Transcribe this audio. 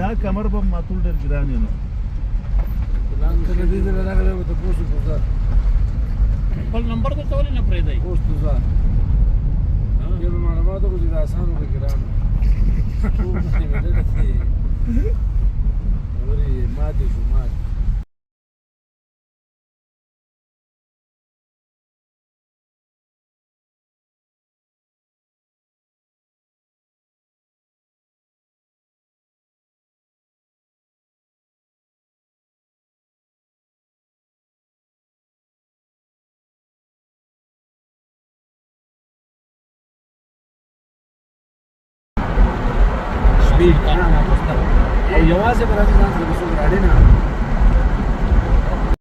دا کمر به ماتول ډېر ګران نو کله دې نه راغلی و ته پوښتنه کوزه خپل نمبر ته ولې نه پرېږدئ پوښتنه یو معلومات کو چې دا آسان و ګران خبرې ماتې شو مات او یوازې به راځي ځان سره څوک راډې نه